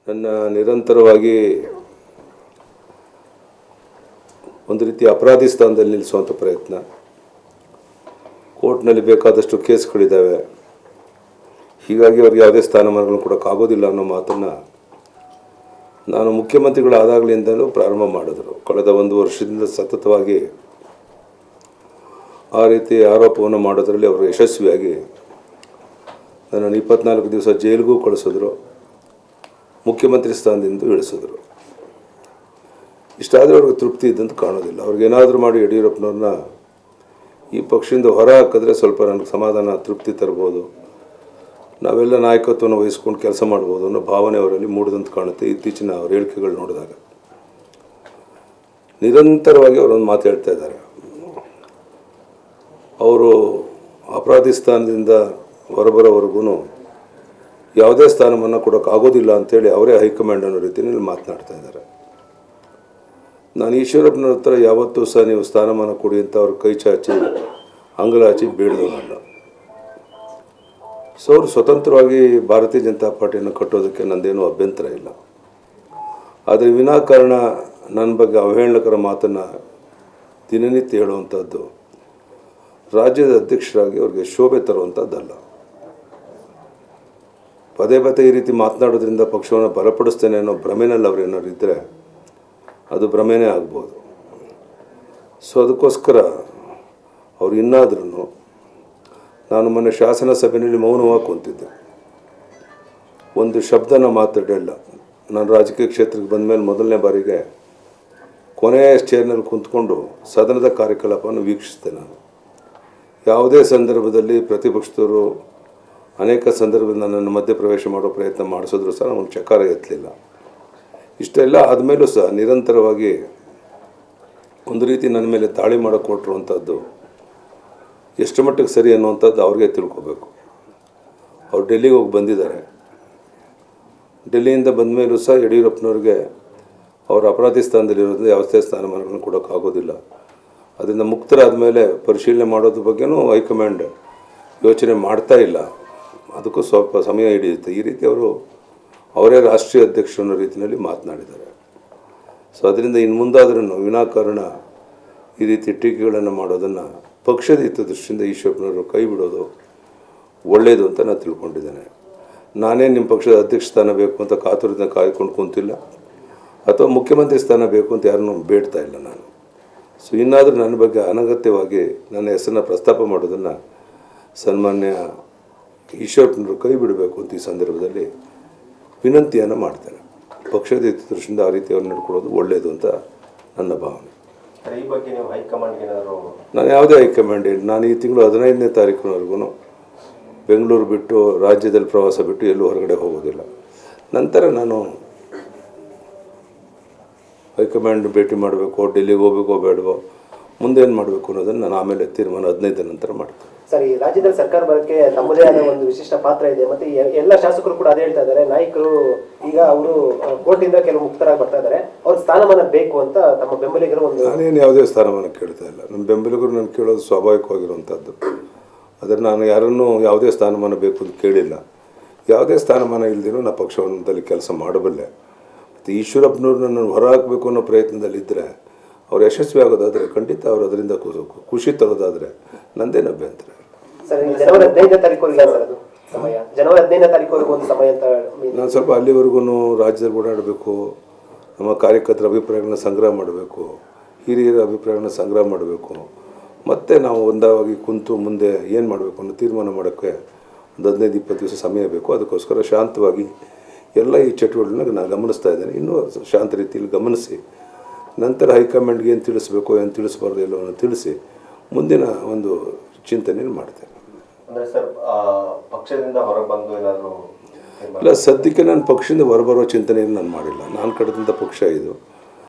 ನನ್ನ ನಿರಂತರವಾಗಿ ಒಂದು ರೀತಿ ಅಪರಾಧಿ ಸ್ಥಾನದಲ್ಲಿ ನಿಲ್ಲಿಸುವಂಥ ಪ್ರಯತ್ನ. ಕೋರ್ಟ್ನಲ್ಲಿ ಬೇಕಾದಷ್ಟು ಕೇಸ್ಗಳಿದ್ದಾವೆ, ಹೀಗಾಗಿ ಅವ್ರಿಗೆ ಯಾವುದೇ ಸ್ಥಾನಮಾನಗಳನ್ನು ಕೊಡೋಕ್ಕಾಗೋದಿಲ್ಲ ಅನ್ನೋ ಮಾತನ್ನು ನಾನು ಮುಖ್ಯಮಂತ್ರಿಗಳಾದಾಗಲಿಂದಲೂ ಪ್ರಾರಂಭ ಮಾಡಿದ್ರು. ಕಳೆದ 1 ವರ್ಷದಿಂದ ಸತತವಾಗಿ ಆ ರೀತಿ ಆರೋಪವನ್ನು ಮಾಡೋದರಲ್ಲಿ ಅವರು ಯಶಸ್ವಿಯಾಗಿ ನನ್ನನ್ನು 24 ದಿವಸ ಜೈಲಿಗೂ ಕಳಿಸಿದ್ರು, ಮುಖ್ಯಮಂತ್ರಿ ಸ್ಥಾನದಿಂದ ಇಳಿಸಿದ್ರು. ಇಷ್ಟಾದರೂ ಅವ್ರಿಗೆ ತೃಪ್ತಿ ಇದ್ದಂತ ಕಾಣೋದಿಲ್ಲ. ಅವ್ರಿಗೇನಾದರೂ ಮಾಡಿ ಯಡಿಯೂರಪ್ಪನವ್ರನ್ನ ಈ ಪಕ್ಷದಿಂದ ಹೊರ ಹಾಕಿದ್ರೆ ಸ್ವಲ್ಪ ನನಗೆ ಸಮಾಧಾನ ತೃಪ್ತಿ ತರ್ಬೋದು, ನಾವೆಲ್ಲ ನಾಯಕತ್ವವನ್ನು ವಹಿಸ್ಕೊಂಡು ಕೆಲಸ ಮಾಡ್ಬೋದು ಅನ್ನೋ ಭಾವನೆ ಅವರಲ್ಲಿ ಮೂಡಿದಂತ ಕಾಣುತ್ತೆ. ಇತ್ತೀಚಿನ ಅವ್ರ ಹೇಳಿಕೆಗಳು ನೋಡಿದಾಗ ನಿರಂತರವಾಗಿ ಅವರೊಂದು ಮಾತು ಹೇಳ್ತಾ ಇದ್ದಾರೆ, ಅವರು ಅಪರಾಧಿ ಸ್ಥಾನದಿಂದ ಹೊರಬರೋವರೆಗೂ ಯಾವುದೇ ಸ್ಥಾನಮಾನ ಕೊಡೋಕ್ಕಾಗೋದಿಲ್ಲ ಅಂಥೇಳಿ ಅವರೇ ಹೈಕಮಾಂಡ್ ಅನ್ನೋ ರೀತಿಯಲ್ಲಿ ಮಾತನಾಡ್ತಾ ಇದ್ದಾರೆ. ನಾನು ಈಶ್ವರಪ್ಪನವ್ರ ಹತ್ರ ಯಾವತ್ತೂ ಸಹ ನೀವು ಸ್ಥಾನಮಾನ ಕೊಡಿ ಅಂತ ಅವ್ರ ಕೈ ಚಾಚಿ ಅಂಗಲಾಚಿ ಬೇಡಿದವನಲ್ಲ. ಸೊ ಅವರು ಸ್ವತಂತ್ರವಾಗಿ ಭಾರತೀಯ ಜನತಾ ಪಾರ್ಟಿಯನ್ನು ಕಟ್ಟೋದಕ್ಕೆ ನಂದೇನೂ ಅಭ್ಯಂತರ ಇಲ್ಲ. ಆದರೆ ವಿನಾಕಾರಣ ನನ್ನ ಬಗ್ಗೆ ಅವಹೇಳನಕರ ಮಾತನ್ನು ದಿನನಿತ್ಯ ಹೇಳುವಂಥದ್ದು ರಾಜ್ಯದ ಅಧ್ಯಕ್ಷರಾಗಿ ಅವ್ರಿಗೆ ಶೋಭೆ ತರುವಂಥದ್ದಲ್ಲ. ಪದೇ ಪದೇ ಈ ರೀತಿ ಮಾತನಾಡೋದ್ರಿಂದ ಪಕ್ಷವನ್ನು ಬಲಪಡಿಸ್ತೇನೆ ಅನ್ನೋ ಭ್ರಮೆನಲ್ಲಿ ಅವ್ರು ಏನಾದ್ರು ಇದ್ದರೆ ಅದು ಭ್ರಮೆನೇ ಆಗ್ಬೋದು. ಸೊ ಅದಕ್ಕೋಸ್ಕರ ಅವ್ರು ಇನ್ನಾದ್ರೂ, ನಾನು ಮೊನ್ನೆ ಶಾಸನ ಸಭೆಯಲ್ಲಿ ಮೌನವಾಗಿ ಕುಂತಿದ್ದೆ, ಒಂದು ಶಬ್ದನ ಮಾತಾಡಲಿಲ್ಲ. ನಾನು ರಾಜಕೀಯ ಕ್ಷೇತ್ರಕ್ಕೆ ಬಂದ ಮೇಲೆ ಮೊದಲನೇ ಬಾರಿಗೆ ಕೊನೆಯ ಚೇರ್ನಲ್ಲಿ ಕುಂತ್ಕೊಂಡು ಸದನದ ಕಾರ್ಯಕಲಾಪವನ್ನು ವೀಕ್ಷಿಸಿದೆ. ನಾನು ಯಾವುದೇ ಸಂದರ್ಭದಲ್ಲಿ ಪ್ರತಿಪಕ್ಷದವರು ಅನೇಕ ಸಂದರ್ಭದಲ್ಲಿ ನನ್ನನ್ನು ಮಧ್ಯಪ್ರವೇಶ ಮಾಡೋ ಪ್ರಯತ್ನ ಮಾಡಿಸಿದ್ರು ಸಹ ನಾನು ಚಕಾರ ಎತ್ತಲಿಲ್ಲ. ಇಷ್ಟೆಲ್ಲ ಆದಮೇಲೂ ಸಹ ನಿರಂತರವಾಗಿ ಒಂದು ರೀತಿ ನನ್ನ ಮೇಲೆ ದಾಳಿ ಮಾಡೋಕ್ಕೆ ಕೊಟ್ಟಿರುವಂಥದ್ದು ಎಷ್ಟು ಮಟ್ಟಿಗೆ ಸರಿ ಅನ್ನುವಂಥದ್ದು ಅವ್ರಿಗೆ ತಿಳ್ಕೊಬೇಕು. ಅವ್ರು ಡೆಲ್ಲಿಗೆ ಹೋಗಿ ಬಂದಿದ್ದಾರೆ. ಡೆಲ್ಲಿಯಿಂದ ಬಂದ ಮೇಲೂ ಸಹ ಯಡಿಯೂರಪ್ಪನವ್ರಿಗೆ ಅವರ ಅಪರಾಧಿ ಸ್ಥಾನದಲ್ಲಿರೋದ್ರಿಂದ ಯಾವುದೇ ಸ್ಥಾನಮಾನಗಳನ್ನು ಕೊಡೋಕ್ಕಾಗೋದಿಲ್ಲ. ಅದರಿಂದ ಮುಕ್ತರಾದ ಮೇಲೆ ಪರಿಶೀಲನೆ ಮಾಡೋದ್ರ ಬಗ್ಗೆನೂ ಹೈಕಮಾಂಡ್ ಯೋಚನೆ ಮಾಡ್ತಾ ಇಲ್ಲ, ಅದಕ್ಕೂ ಸ್ವಲ್ಪ ಸಮಯ ಹಿಡಿಯುತ್ತೆ. ಈ ರೀತಿ ಅವರೇ ರಾಷ್ಟ್ರೀಯ ಅಧ್ಯಕ್ಷರು ಅನ್ನೋ ರೀತಿಯಲ್ಲಿ ಮಾತನಾಡಿದ್ದಾರೆ. ಸೊ ಅದರಿಂದ ಇನ್ನು ಮುಂದಾದ್ರೂ ವಿನಾಕಾರಣ ಈ ರೀತಿ ಟೀಕೆಗಳನ್ನು ಮಾಡೋದನ್ನು ಪಕ್ಷದ ಹಿತದೃಷ್ಟಿಯಿಂದ ಈಶ್ವರಪ್ಪನವರು ಕೈ ಬಿಡೋದು ಒಳ್ಳೆಯದು ಅಂತ ನಾನು ತಿಳ್ಕೊಂಡಿದ್ದೇನೆ. ನಾನೇ ನಿಮ್ಮ ಪಕ್ಷದ ಅಧ್ಯಕ್ಷ ಸ್ಥಾನ ಬೇಕು ಅಂತ ಕಾತುರದಿಂದ ಕಾಯ್ಕೊಂಡು ಕುಂತಿಲ್ಲ, ಅಥವಾ ಮುಖ್ಯಮಂತ್ರಿ ಸ್ಥಾನ ಬೇಕು ಅಂತ ಯಾರನ್ನೂ ಬೇಡ್ತಾ ಇಲ್ಲ ನಾನು. ಸೊ ಇನ್ನಾದರೂ ನನ್ನ ಬಗ್ಗೆ ಅನಗತ್ಯವಾಗಿ ನನ್ನ ಹೆಸರನ್ನ ಪ್ರಸ್ತಾಪ ಮಾಡೋದನ್ನು ಸನ್ಮಾನ್ಯ ಈಶ್ವರಪ್ಪನವರು ಕೈ ಬಿಡಬೇಕು ಅಂತ ಈ ಸಂದರ್ಭದಲ್ಲಿ ವಿನಂತಿಯನ್ನು ಮಾಡ್ತೇನೆ. ಪಕ್ಷದ ಹಿತದೃಷ್ಟಿಯಿಂದ ಆ ರೀತಿ ಅವ್ರು ನಡ್ಕೊಳ್ಳೋದು ಒಳ್ಳೆಯದು ಅಂತ ನನ್ನ ಭಾವನೆ. ಈ ಬಗ್ಗೆ ನೀವು ಹೈಕಮಾಂಡ್ಗೆ ನಾನು ಯಾವುದೇ ಹೈಕಮಾಂಡ್ ಇಲ್ಲ. ನಾನು ಈ ತಿಂಗಳು 15ನೇ ತಾರೀಕಿನವರೆಗೂ ಬೆಂಗಳೂರು ಬಿಟ್ಟು ರಾಜ್ಯದಲ್ಲಿ ಪ್ರವಾಸ ಬಿಟ್ಟು ಎಲ್ಲೂ ಹೊರಗಡೆ ಹೋಗೋದಿಲ್ಲ. ನಂತರ ನಾನು ಹೈಕಮಾಂಡ್ ಭೇಟಿ ಮಾಡಬೇಕು, ಡೆಲ್ಲಿಗೆ ಹೋಗಬೇಕೋ ಬೇಡವೋ, ಮುಂದೇನು ಮಾಡಬೇಕು ಅನ್ನೋದನ್ನು ನಾನು ಆಮೇಲೆ ತೀರ್ಮಾನ 15 ನಂತರ ಮಾಡ್ತೇನೆ. ಸರಿ, ರಾಜ್ಯದಲ್ಲಿ ಸರ್ಕಾರ ಬರೋಕ್ಕೆ ತಮ್ಮದೇ ಆದ ಒಂದು ವಿಶಿಷ್ಟ ಪಾತ್ರ ಇದೆ. ಮತ್ತೆ ಎಲ್ಲ ಶಾಸಕರು ಕೂಡ ಅದೇ ಹೇಳ್ತಾ ಇದ್ದಾರೆ, ನಾಯಕರು ಈಗ ಅವರು ಕೋರ್ಟಿಂದ ಕೆಲವು ಮುಕ್ತರಾಗಿ ಬರ್ತಾ ಇದ್ದಾರೆ, ಅವ್ರ ಸ್ಥಾನಮಾನ ಬೇಕು ಅಂತ ತಮ್ಮ ಬೆಂಬಲಿಗರು ನಾನೇನು ಯಾವುದೇ ಸ್ಥಾನಮಾನ ಕೇಳ್ತಾ ಇಲ್ಲ. ನಮ್ಮ ಬೆಂಬಲಿಗರು ನಾನು ಕೇಳೋದು ಸ್ವಾಭಾವಿಕವಾಗಿರುವಂಥದ್ದು. ಆದರೆ ನಾನು ಯಾರನ್ನೂ ಯಾವುದೇ ಸ್ಥಾನಮಾನ ಬೇಕು ಅಂತ ಕೇಳಿಲ್ಲ. ಯಾವುದೇ ಸ್ಥಾನಮಾನ ಇಲ್ಲದಿರೋ ನಾನು ಪಕ್ಷದಲ್ಲಿ ಕೆಲಸ ಮಾಡಬಲ್ಲೆ. ಮತ್ತು ಈಶ್ವರಪ್ಪನವ್ರು ನನ್ನನ್ನು ಹೊರ ಹಾಕಬೇಕು ಅನ್ನೋ ಪ್ರಯತ್ನದಲ್ಲಿದ್ದರೆ ಅವ್ರು ಯಶಸ್ವಿ ಆಗೋದಾದರೆ ಖಂಡಿತ ಅವರು ಅದರಿಂದ ಖುಷಿ ತರೋದಾದರೆ ನಂದೇನು ಅಭ್ಯಂತರ. ಜನವರಿ 15ನೇ ತಾರೀಕುವರೆಗೆ ಸಮಯ, ಜನವರಿ 15ನೇ ತಾರೀಕುವರೆಗೂ ಒಂದು ಸಮಯ ಅಂತ ನಾನು ಸ್ವಲ್ಪ ಅಲ್ಲಿವರೆಗೂ ರಾಜ್ಯದಲ್ಲಿ ಓಡಾಡಬೇಕು, ನಮ್ಮ ಕಾರ್ಯಕರ್ತರ ಅಭಿಪ್ರಾಯಗಳನ್ನ ಸಂಗ್ರಹ ಮಾಡಬೇಕು, ಹಿರಿಯರ ಅಭಿಪ್ರಾಯಗಳನ್ನ ಸಂಗ್ರಹ ಮಾಡಬೇಕು, ಮತ್ತು ನಾವು ಒಂದಾಗಿ ಕುಂತು ಮುಂದೆ ಏನು ಮಾಡಬೇಕು ಅನ್ನೋ ತೀರ್ಮಾನ ಮಾಡೋಕ್ಕೆ ಒಂದು 15-20 ದಿವಸ ಸಮಯ ಬೇಕು. ಅದಕ್ಕೋಸ್ಕರ ಶಾಂತವಾಗಿ ಎಲ್ಲ ಈ ಚಟುವಟಿಕೆಗಳನ್ನ ನಾನು ಗಮನಿಸ್ತಾ ಇದ್ದೇನೆ. ಇನ್ನೂ ಶಾಂತ ರೀತಿಯಲ್ಲಿ ಗಮನಿಸಿ ನಂತರ ಹೈಕಮಾಂಡ್ಗೆ ಏನು ತಿಳಿಸ್ಬೇಕು, ಏನು ತಿಳಿಸ್ಬಾರ್ದು ಎಲ್ಲವನ್ನು ತಿಳಿಸಿ ಮುಂದಿನ ಒಂದು ಚಿಂತನೆಯನ್ನು ಮಾಡ್ತೇನೆ. ಪಕ್ಷದಿಂದ ಹೊರಬಂದು ಏನಾದರೂ ಇಲ್ಲ, ಸದ್ಯಕ್ಕೆ ನಾನು ಪಕ್ಷದಿಂದ ಹೊರಬರೋ ಚಿಂತನೆಯನ್ನು ನಾನು ಮಾಡಿಲ್ಲ. ನಾನು ಕಟ್ಟಿದಂಥ ಪಕ್ಷ ಇದು.